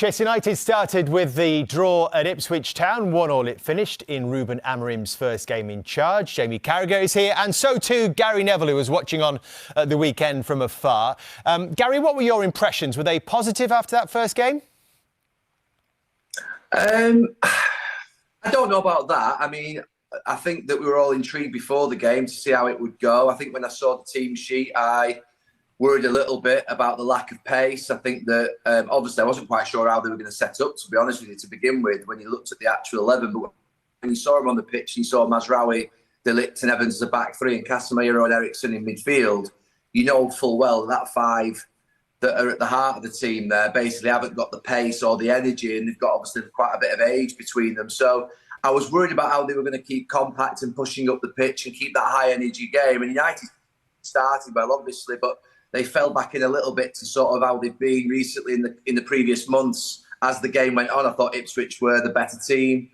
Manchester United started with the draw at Ipswich Town. 1-1 it finished in Ruben Amorim'S first game in charge. Jamie Carragher is here, and so too Gary Neville, who was watching on at the weekend from afar. Gary, what were your impressions? Were they positive after that first game? I don't know about that. I mean, I think that we were all intrigued before the game to see how it would go. I think when I saw the team sheet, I worried a little bit about the lack of pace. I think that obviously I wasn't quite sure how they were going to set up, to be honest with you, to begin with, when you looked at the actual 11. But when you saw him on the pitch, you saw Mazraoui, De Ligt and Evans as a back three and Casemiro and Eriksen in midfield. You know full well that five that are at the heart of the team there basically haven't got the pace or the energy, and they've got obviously quite a bit of age between them. So I was worried about how they were going to keep compact and pushing up the pitch and keep that high energy game. And United started well, obviously, but they fell back in a little bit to sort of how they've been recently in the previous months. As the game went on, I thought Ipswich were the better team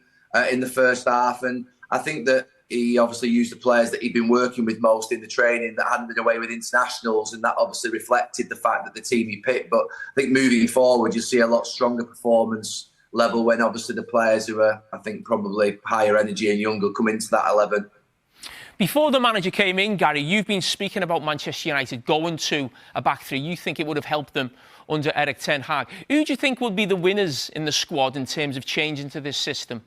in the first half, and I think that he obviously used the players that he'd been working with most in the training that hadn't been away with internationals, and that obviously reflected the fact that the team he picked. But I think moving forward, you'll see a lot stronger performance level when obviously the players who are, I think, probably higher energy and younger come into that 11. Before the manager came in, Gary, you've been speaking about Manchester United going to a back three. You think it would have helped them under Erik ten Hag. Who do you think would be the winners in the squad in terms of changing to this system?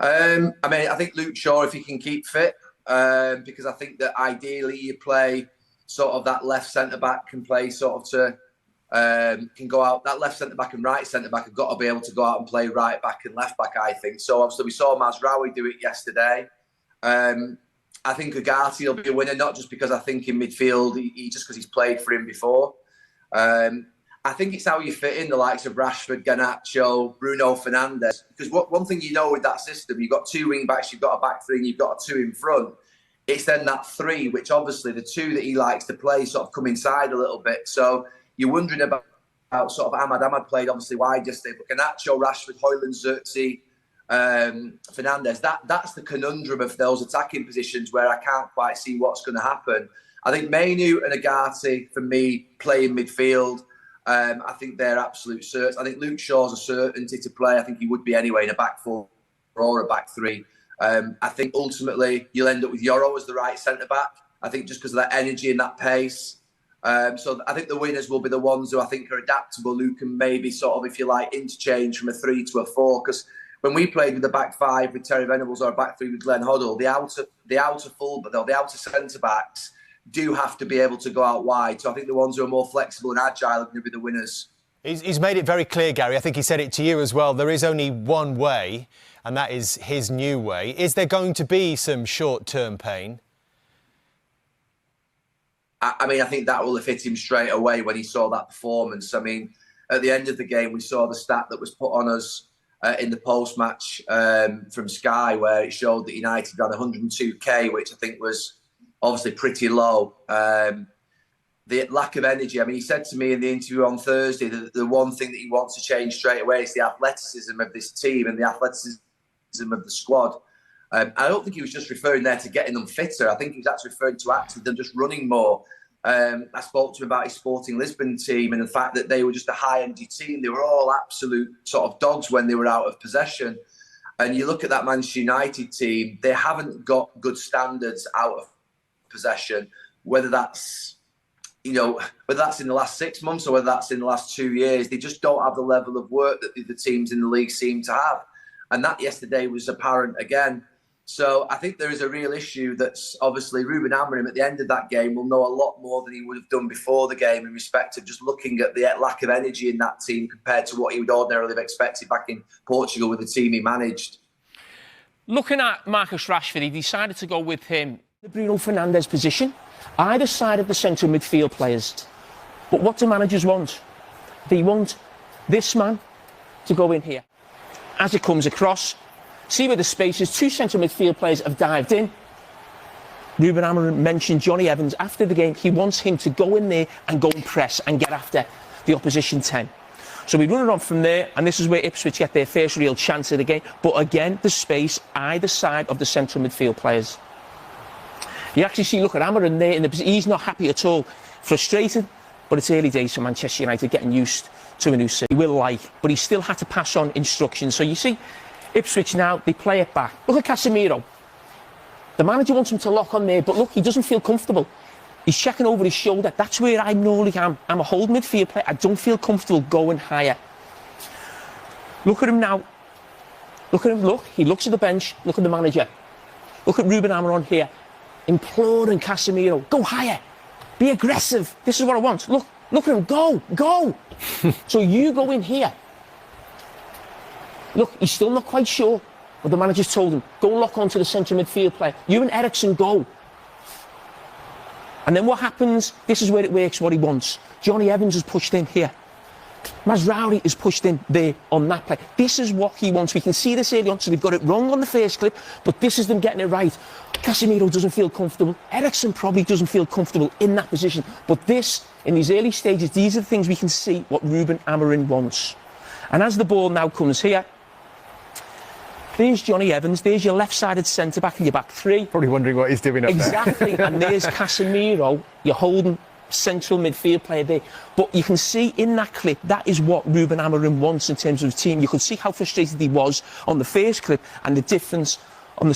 I mean, I think Luke Shaw, if he can keep fit, because I think that ideally you play sort of that left centre-back can play sort of to, can go out, that left centre-back and right centre-back have got to be able to go out and play right back and left back, I think. So obviously we saw Mazraoui do it yesterday. I think Ugarte will be a winner, not just because I think in midfield, just because he's played for him before. I think it's how you fit in the likes of Rashford, Garnacho, Bruno Fernandes. Because one thing you know with that system, you've got two wing backs, you've got a back three, and you've got a two in front. It's then that three, which obviously the two that he likes to play sort of come inside a little bit. So you're wondering about sort of Ahmad played obviously wide yesterday, but Garnacho, Rashford, Højlund, Xerxes, Fernandes, that's the conundrum of those attacking positions where I can't quite see what's going to happen. I think Mainu and Ugarte, for me, play in midfield. I think they're absolute certs. I think Luke Shaw's a certainty to play. I think he would be anyway in a back four or a back three. I think ultimately you'll end up with Yoro as the right centre-back. I think just because of that energy and that pace. So I think the winners will be the ones who I think are adaptable, who can maybe sort of, if you like, interchange from a 3 to a 4. Because when we played with the back five with Terry Venables or a back three with Glenn Hoddle, the outer full, but the outer centre backs do have to be able to go out wide. So I think the ones who are more flexible and agile are going to be the winners. He's made it very clear, Gary. I think he said it to you as well. There is only one way, and that is his new way. Is there going to be some short-term pain? I mean, I think that will have hit him straight away when he saw that performance. I mean, at the end of the game, we saw the stat that was put on us in the post-match from Sky, where it showed that United ran 102k, which I think was obviously pretty low. The lack of energy. I mean, he said to me in the interview on Thursday that the one thing that he wants to change straight away is the athleticism of this team and the athleticism of the squad. I don't think he was just referring there to getting them fitter. I think he was actually referring to actually them just running more. I spoke to him about his Sporting Lisbon team and the fact that they were just a high-energy team. They were all absolute sort of dogs when they were out of possession. And you look at that Manchester United team, they haven't got good standards out of possession, whether that's, you know, whether that's in the last 6 months or whether that's in the last 2 years. They just don't have the level of work that the teams in the league seem to have. And that yesterday was apparent again. So I think there is a real issue that's obviously Ruben Amorim at the end of that game will know a lot more than he would have done before the game in respect of just looking at the lack of energy in that team compared to what he would ordinarily have expected back in Portugal with the team he managed. Looking at Marcus Rashford, he decided to go with him the Bruno Fernandes position, either side of the central midfield players. But what do managers want? They want this man to go in here. As it comes across, see where the space is. Two central midfield players have dived in. Ruben Amorim mentioned Johnny Evans after the game. He wants him to go in there and go and press and get after the opposition 10. So we run it on from there, and this is where Ipswich get their first real chance of the game. But again, the space either side of the central midfield players. You actually see, look at Amorim there, he's not happy at all. Frustrated, but it's early days for Manchester United getting used to a new system. He will like, but he still had to pass on instructions. So you see, Ipswich now, they play it back. Look at Casemiro. The manager wants him to lock on there, but look, he doesn't feel comfortable. He's checking over his shoulder. That's where I normally am. I'm a hold midfield player. I don't feel comfortable going higher. Look at him now. Look at him, look. He looks at the bench. Look at the manager. Look at Ruben Amorim here, imploring Casemiro, go higher, be aggressive. This is what I want. Look at him, go. So you go in here. Look, he's still not quite sure, but the manager's told him, go lock onto the centre midfield player. You and Eriksen go. And then what happens? This is where it works what he wants. Johnny Evans is pushed in here. Mazraoui is pushed in there on that play. This is what he wants. We can see this early on, so they've got it wrong on the first clip, but this is them getting it right. Casemiro doesn't feel comfortable. Eriksen probably doesn't feel comfortable in that position. But this, in these early stages, these are the things we can see what Ruben Amorim wants. And as the ball now comes here, there's Johnny Evans, there's your left-sided centre-back and your back three. Probably wondering what he's doing up there. Exactly, and there's Casemiro, you're holding central midfield player there. But you can see in that clip, that is what Ruben Amorim wants in terms of the team. You could see how frustrated he was on the first clip and the difference on the